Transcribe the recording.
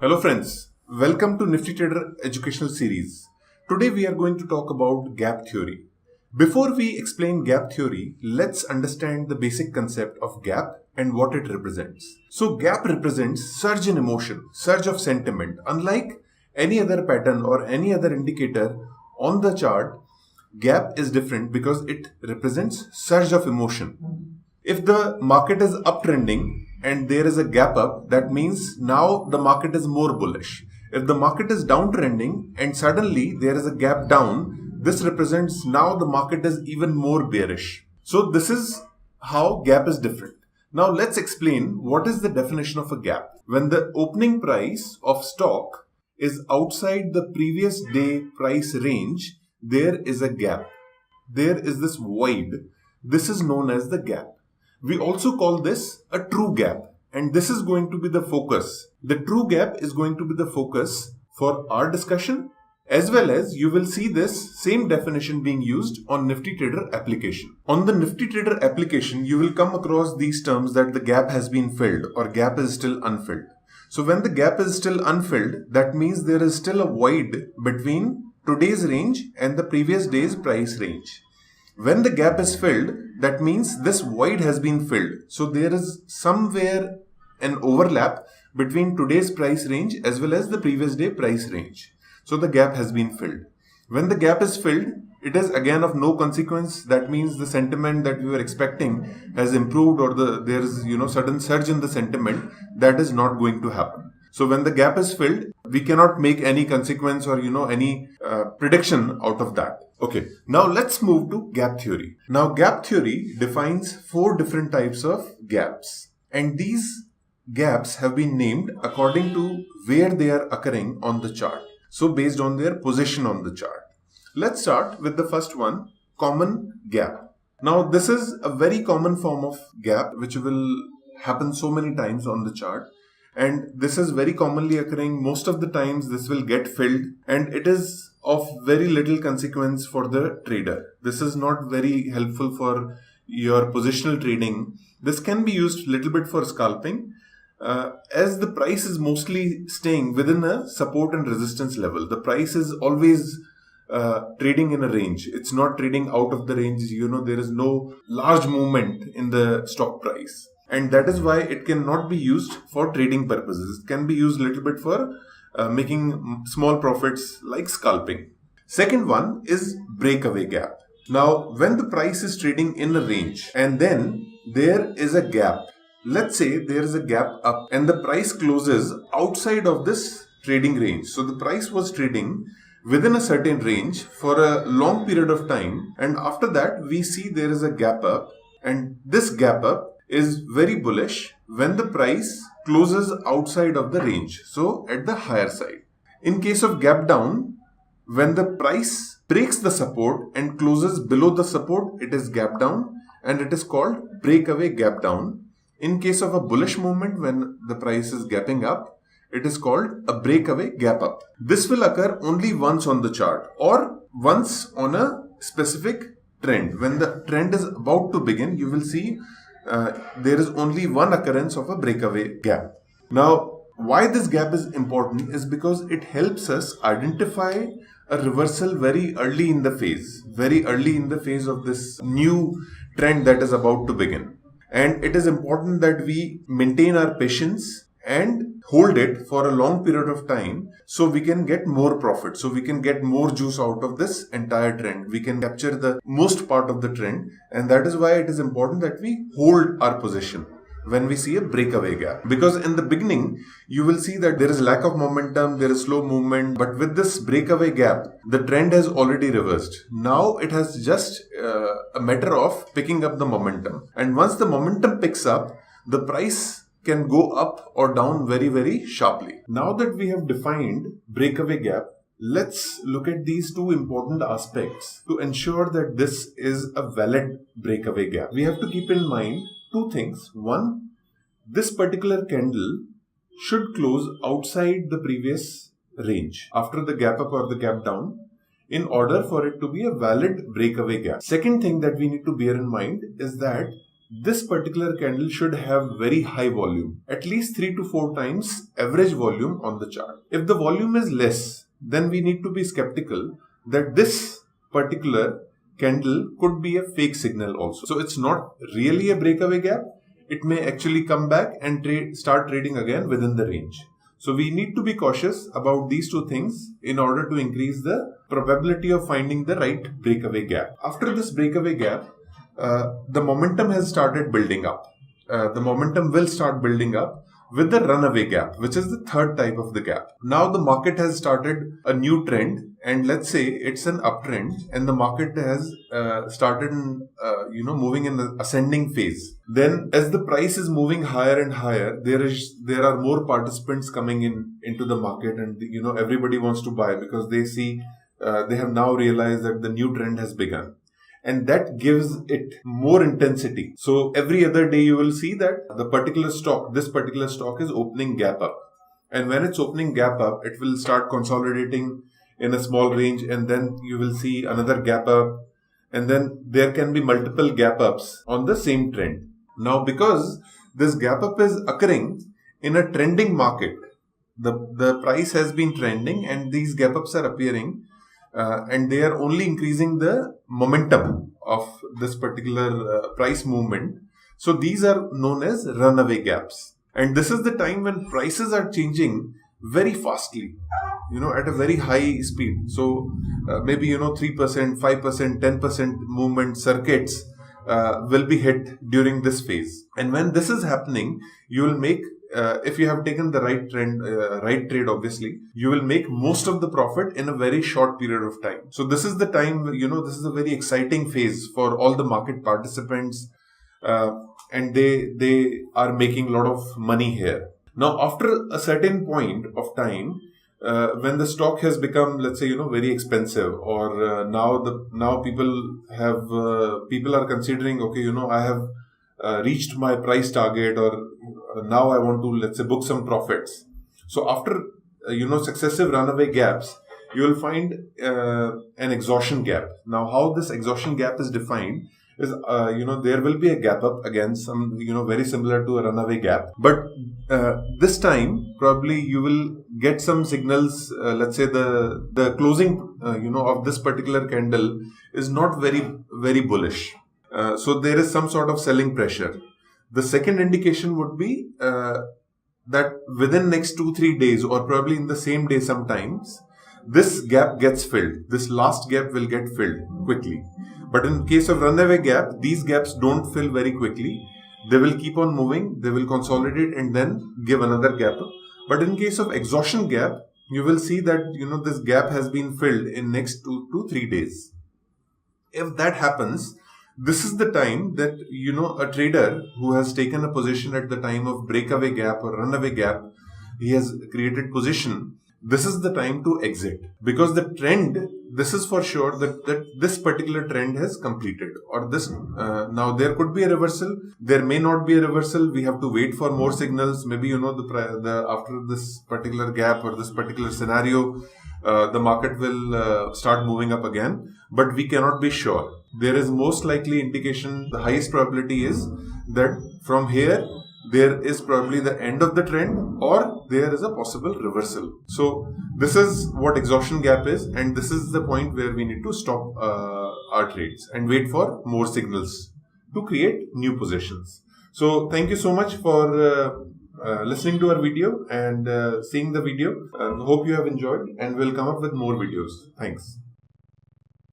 Hello friends, welcome to NiftyTrader educational series. Today we are going to talk about gap theory. Before we explain gap theory, let's understand the basic concept of gap and what it represents. So gap represents surge in emotion, surge of sentiment. Unlike any other pattern or any other indicator on the chart, gap is different because it represents surge of emotion. If the market is uptrending and there is a gap up, that means now the market is more bullish. If the market is downtrending and suddenly there is a gap down, this represents now the market is even more bearish. So this is how gap is different. Now let's explain what is the definition of a gap. When the opening price of stock is outside the previous day price range, there is a gap. There is this void. This is known as the gap. We also call this a true gap, and this is going to be the focus. The true gap is going to be the focus for our discussion, as well as you will see this same definition being used on NiftyTrader application. On the NiftyTrader application, you will come across these terms that the gap has been filled or gap is still unfilled. So when the gap is still unfilled, that means there is still a void between today's range and the previous day's price range. When the gap is filled, that means this void has been filled. So there is somewhere an overlap between today's price range as well as the previous day price range. So the gap has been filled. When the gap is filled, it is again of no consequence. That means the sentiment that we were expecting has improved, or there is sudden surge in the sentiment. That is not going to happen. So when the gap is filled, we cannot make any consequence or any prediction out of that. Okay, now let's move to gap theory. Now gap theory defines 4 different types of gaps, and these gaps have been named according to where they are occurring on the chart. So based on their position on the chart. Let's start with the first one, common gap. Now this is a very common form of gap which will happen so many times on the chart. And this is very commonly occurring. Most of the times this will get filled, and it is of very little consequence for the trader. This is not very helpful for your positional trading. This can be used a little bit for scalping, as the price is mostly staying within a support and resistance level. The price is always trading in a range. It's not trading out of the range. There is no large movement in the stock price. And that is why it cannot be used for trading purposes. It can be used a little bit for making small profits like scalping. Second one is breakaway gap. Now, when the price is trading in a range and then there is a gap, let's say there is a gap up and the price closes outside of this trading range. So the price was trading within a certain range for a long period of time, and after that we see there is a gap up, and this gap up is very bullish when the price closes outside of the range, so at the higher side. In case of gap down, when the price breaks the support and closes below the support, it is gap down and it is called breakaway gap down. In case of a bullish movement, when the price is gapping up, it is called a breakaway gap up. This will occur only once on the chart or once on a specific trend. When the trend is about to begin, you will see there is only one occurrence of a breakaway gap. Now, why this gap is important is because it helps us identify a reversal very early in the phase of this new trend that is about to begin. And it is important that we maintain our patience and hold it for a long period of time so we can get more profit, so we can get more juice out of this entire trend. We can capture the most part of the trend, and that is why it is important that we hold our position when we see a breakaway gap. Because in the beginning, you will see that there is lack of momentum, there is slow movement, but with this breakaway gap, the trend has already reversed. Now it has just a matter of picking up the momentum. And once the momentum picks up, the price can go up or down very, very sharply. Now that we have defined breakaway gap, let's look at these 2 important aspects to ensure that this is a valid breakaway gap. We have to keep in mind 2 things. One, this particular candle should close outside the previous range after the gap up or the gap down in order for it to be a valid breakaway gap. Second thing that we need to bear in mind is that this particular candle should have very high volume, at least 3 to 4 times average volume on the chart. If the volume is less, then we need to be skeptical that this particular candle could be a fake signal also. So it's not really a breakaway gap. It may actually come back and start trading again within the range. So we need to be cautious about these two things in order to increase the probability of finding the right breakaway gap. After this breakaway gap, the momentum has started building up. The momentum will start building up with the runaway gap, which is the third type of the gap. Now the market has started a new trend, and let's say it's an uptrend, and the market has started moving in the ascending phase. Then as the price is moving higher and higher, there are more participants coming into the market, and everybody wants to buy because they see they have now realized that the new trend has begun. And that gives it more intensity. So every other day you will see that this particular stock is opening gap up. And when it's opening gap up, it will start consolidating in a small range, and then you will see another gap up. And then there can be multiple gap ups on the same trend. Now, because this gap up is occurring in a trending market, the price has been trending and these gap ups are appearing. And they are only increasing the momentum of this particular price movement. So these are known as runaway gaps. And this is the time when prices are changing very fastly, at a very high speed. So maybe, 3%, 5%, 10% movement circuits will be hit during this phase. And when this is happening, you will make if you have taken the right trade, obviously, you will make most of the profit in a very short period of time. So this is the time, this is a very exciting phase for all the market participants, and they are making a lot of money here. Now, after a certain point of time, when the stock has become, let's say, very expensive, or now people are considering, okay, I have reached my price target, or now I want to, let's say, book some profits. So after successive runaway gaps, you will find an exhaustion gap. Now, how this exhaustion gap is defined is there will be a gap up again, some very similar to a runaway gap, but this time probably you will get some signals. Let's say the closing of this particular candle is not very, very bullish. So there is some sort of selling pressure. The second indication would be that within next 2-3 days, or probably in the same day sometimes, this gap gets filled. This last gap will get filled quickly. But in case of runaway gap, these gaps don't fill very quickly. They will keep on moving, they will consolidate and then give another gap up. But in case of exhaustion gap, you will see that this gap has been filled in next 2 to 3 days. If that happens, this is the time that a trader who has taken a position at the time of breakaway gap or runaway gap, he has created position. This is the time to exit, because the trend, this is for sure that this particular trend has completed, or this now there could be a reversal, there may not be a reversal. We have to wait for more signals. Maybe after this particular gap or this particular scenario, the market will start moving up again, but we cannot be sure. There is most likely indication, the highest probability is that from here there is probably the end of the trend, or there is a possible reversal. So this is what exhaustion gap is, and this is the point where we need to stop our trades and wait for more signals to create new positions. So thank you so much for listening to our video and seeing the video. Hope you have enjoyed, and we'll come up with more videos. Thanks.